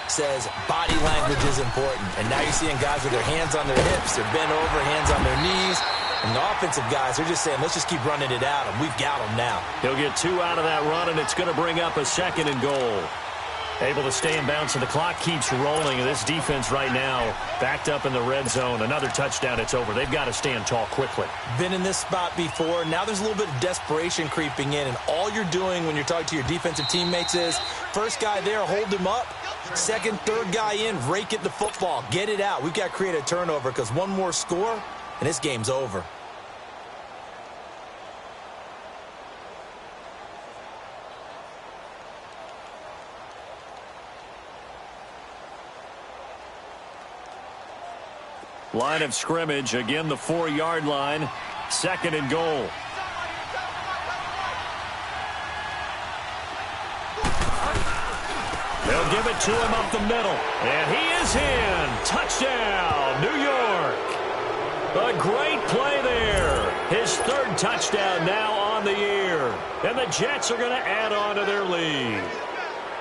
says body language is important. And now you're seeing guys with their hands on their hips, they're bent over, hands on their knees. And the offensive guys are just saying, let's just keep running it out, and we've got them now. He'll get 2 out of that run, and it's going to bring up a 2nd and goal. Able to stay in bounds, and the clock keeps rolling. And this defense right now backed up in the red zone. Another touchdown, it's over. They've got to stand tall quickly. Been in this spot before. Now there's a little bit of desperation creeping in, and all you're doing when you're talking to your defensive teammates is first guy there, hold him up. Second, third guy in, rake it the football. Get it out. We've got to create a turnover because one more score, and this game's over. Line of scrimmage, again the 4-yard line, 2nd and goal. They'll give it to him up the middle, and he is in. Touchdown, New York. A great play there. His 3rd touchdown now on the year, and the Jets are going to add on to their lead.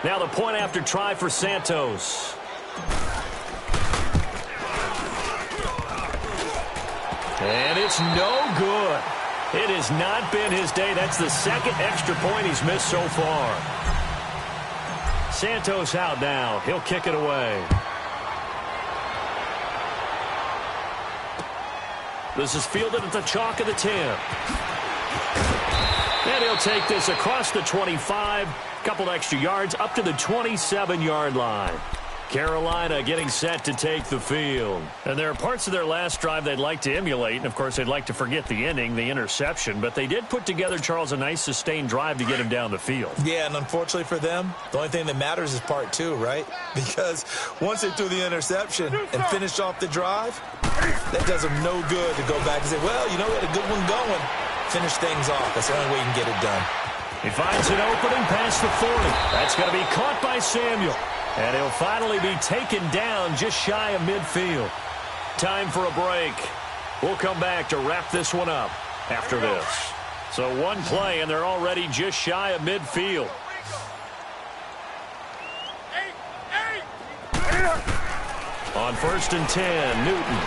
Now the point after try for Santos. And it's no good. It has not been his day. That's the 2nd extra point he's missed so far. Santos out now. He'll kick it away. This is fielded at the chalk of the 10. And he'll take this across the 25. Couple extra yards up to the 27-yard line. Carolina getting set to take the field. And there are parts of their last drive they'd like to emulate. And, of course, they'd like to forget the ending, the interception. But they did put together, Charles, a nice sustained drive to get him down the field. Yeah, and unfortunately for them, the only thing that matters is part 2, right? Because once they threw the interception and finished off the drive, that does them no good to go back and say, well, you know, we had a good one going. Finish things off. That's the only way you can get it done. He finds an opening past the 40. That's going to be caught by Samuel. And he'll finally be taken down just shy of midfield. Time for a break. We'll come back to wrap this one up after this. So one play, and they're already just shy of midfield. On 1st and 10, Newton.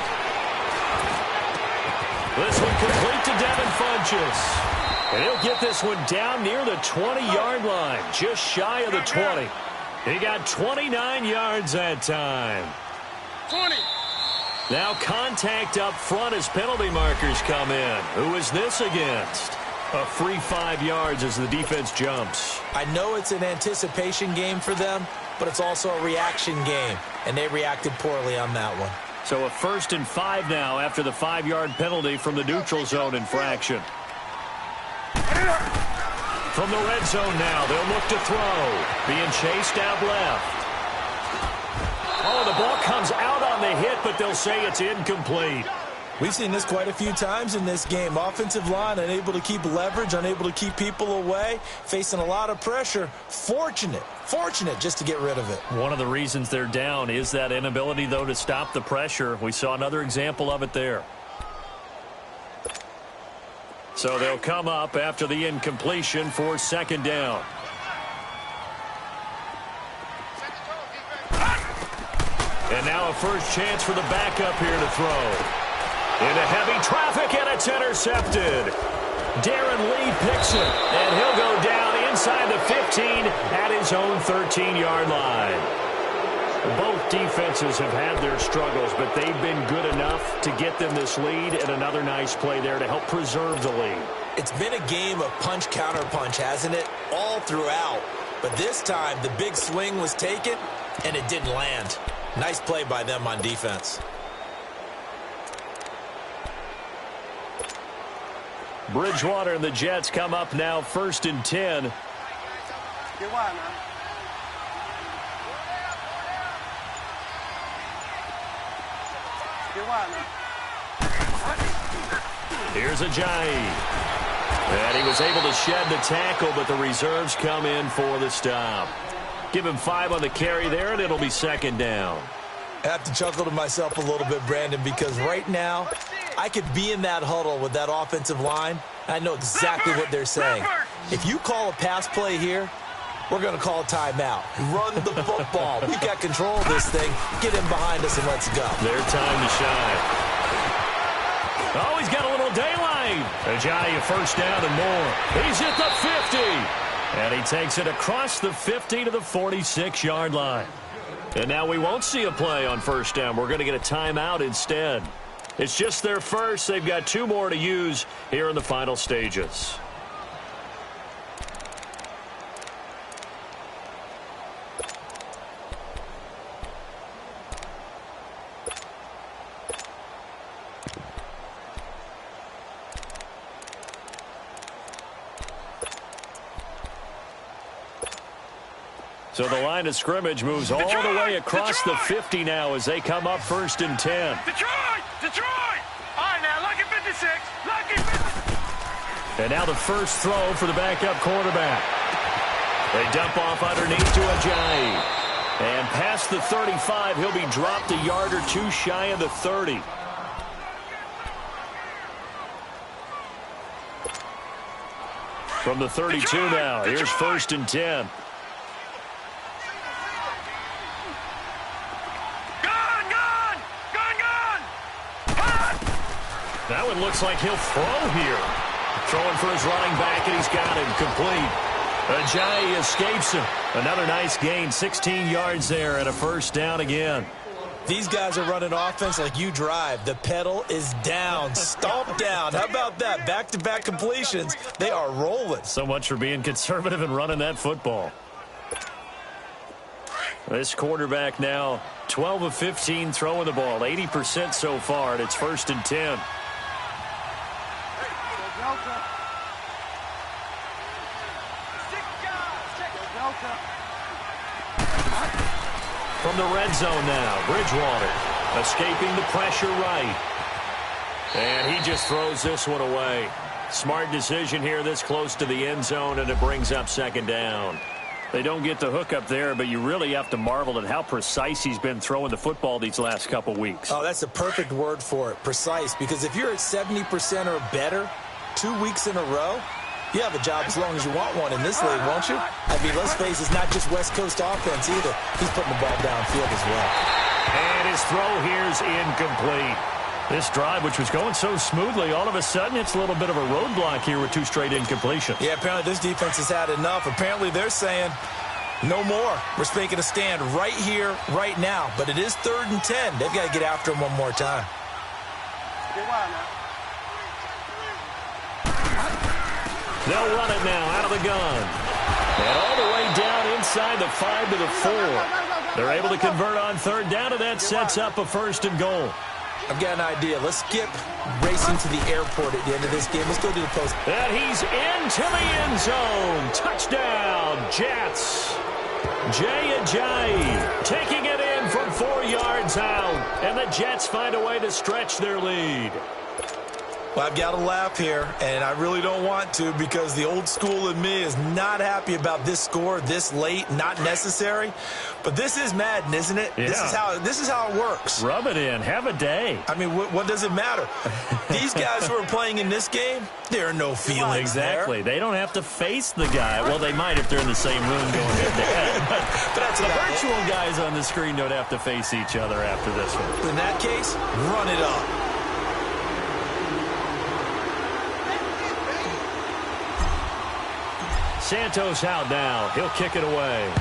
This one complete to Devin Funchess. And he'll get this one down near the 20-yard line, just shy of the 20. He got 29 yards that time. 20. Now contact up front as penalty markers come in. Who is this against? A free 5 yards as the defense jumps. I know it's an anticipation game for them, but it's also a reaction game, and they reacted poorly on that one. So a 1st and 5 now after the 5-yard penalty from the neutral zone infraction. From the red zone now, they'll look to throw. Being chased out left. Oh, the ball comes out on the hit, but they'll say it's incomplete. We've seen this quite a few times in this game. Offensive line unable to keep leverage, unable to keep people away, facing a lot of pressure. Fortunate just to get rid of it. One of the reasons they're down is that inability, though, to stop the pressure. We saw another example of it there. So they'll come up after the incompletion for 2nd down. And now a first chance for the backup here to throw. Into heavy traffic, and it's intercepted. Darren Lee picks it, and he'll go down inside the 15 at his own 13-yard line. Both defenses have had their struggles, but they've been good enough to get them this lead, and another nice play there to help preserve the lead. It's been a game of punch-counter-punch, hasn't it? All throughout. But this time, the big swing was taken, and it didn't land. Nice play by them on defense. Bridgewater and the Jets come up now 1st and 10. Here's Ajayi. And he was able to shed the tackle, but the reserves come in for the stop. Give him 5 on the carry there, and it'll be 2nd down. I have to chuckle to myself a little bit, Brandon, because right now I could be in that huddle with that offensive line. I know exactly what they're saying. If you call a pass play here, we're going to call a timeout. Run the football. We've got control of this thing. Get him behind us and let's go. Their time to shine. Oh, he's got a little daylight. Ajayi, 1st down and more. He's at the 50. And he takes it across the 50 to the 46-yard line. And now we won't see a play on 1st down. We're going to get a timeout instead. It's just their first. They've got 2 more to use here in the final stages. So the line of scrimmage moves all the way across the 50 now as they come up 1st and 10. Detroit! Detroit! All right, now, lucky 56. Lucky 56. And now the first throw for the backup quarterback. They dump off underneath to Ajayi. And past the 35, he'll be dropped a yard or 2 shy of the 30. From the 32 now, here's 1st and 10. That one looks like he'll throw here. Throwing for his running back, and he's got him complete. Ajayi escapes him. Another nice gain, 16 yards there, and a 1st down again. These guys are running offense like you drive. The pedal is down, stomp down. How about that? Back-to-back completions. They are rolling. So much for being conservative and running that football. This quarterback now 12 of 15 throwing the ball, 80% so far, and it's 1st and 10. From the red zone now, Bridgewater escaping the pressure right. And he just throws this one away. Smart decision here this close to the end zone, and it brings up 2nd down. They don't get the hook up there, but you really have to marvel at how precise he's been throwing the football these last couple weeks. Oh, that's a perfect word for it, precise, because if you're at 70% or better 2 weeks in a row, you have a job as long as you want one in this league, won't you? I mean, let's face it, it's not just West Coast offense either. He's putting the ball downfield as well. And his throw here's incomplete. This drive, which was going so smoothly, all of a sudden it's a little bit of a roadblock here with 2 straight incompletions. Yeah, apparently this defense has had enough. Apparently they're saying no more. We're making a stand right here, right now. But it is 3rd and 10. They've got to get after him one more time. They'll run it now out of the gun. And all the way down inside the 5 to the 4. They're able to convert on 3rd down, and that sets up a 1st and goal. I've got an idea. Let's skip racing to the airport at the end of this game. Let's go to the post. And he's into the end zone. Touchdown, Jets. Jay Ajayi taking it in from 4 yards out. And the Jets find a way to stretch their lead. Well, I've got to laugh here, and I really don't want to because the old school in me is not happy about this score this late, not necessary. But this is Madden, isn't it? Yeah. This is how it works. Rub it in. Have a day. I mean, what does it matter? These guys who are playing in this game, there are no feelings exactly. there. They don't have to face the guy. Well, they might if they're in the same room going head-to-head. But that's the virtual guys on the screen don't have to face each other after this one. In that case, run it up. Santos out now. He'll kick it away.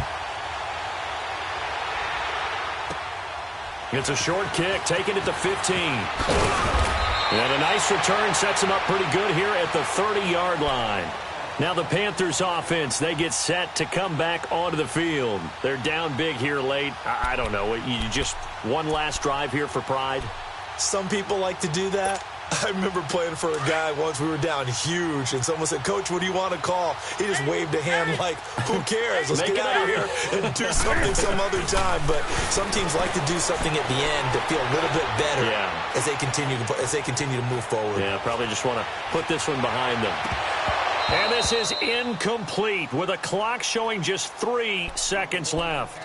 It's a short kick, taking it to 15. And a nice return sets him up pretty good here at the 30-yard line. Now the Panthers offense, they get set to come back onto the field. They're down big here late. I don't know. You just one last drive here for pride? Some people like to do that. I remember playing for a guy once. We were down huge, and someone said, "Coach, what do you want to call?" He just waved a hand like, "Who cares? Let's get out of here and do something some other time." But some teams like to do something at the end to feel a little bit better as they continue to move forward. Yeah, probably just want to put this one behind them. And this is incomplete with a clock showing just 3 seconds left.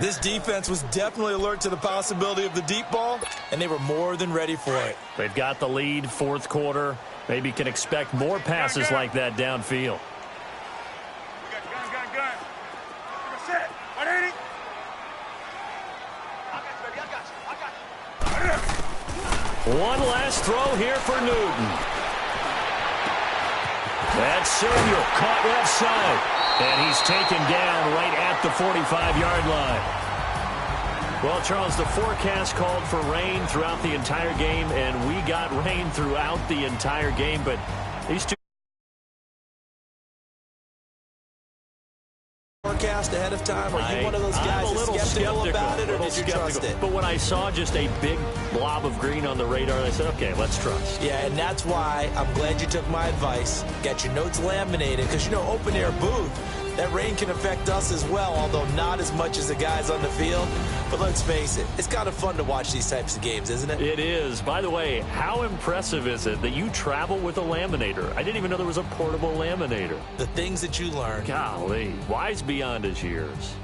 This defense was definitely alert to the possibility of the deep ball, and they were more than ready for it. They've got the lead, fourth quarter. Maybe can expect more passes like that downfield. Gun. Set. 180. I got you. One last throw here for Newton. That's Samuel, caught left side. And he's taken down right at the 45-yard line. Well, Charles, the forecast called for rain throughout the entire game, and we got rain throughout the entire game, but these two forecast ahead of time? Are you one of those guys that's skeptical about it, or did you trust it? But when I saw just a big blob of green on the radar, I said, okay, let's trust. Yeah, and that's why I'm glad you took my advice. Got your notes laminated, because, open air booth, that rain can affect us as well, although not as much as the guys on the field. But let's face it, it's kind of fun to watch these types of games, isn't it? It is. By the way, how impressive is it that you travel with a laminator? I didn't even know there was a portable laminator. The things that you learn. Golly, wise beyond his years.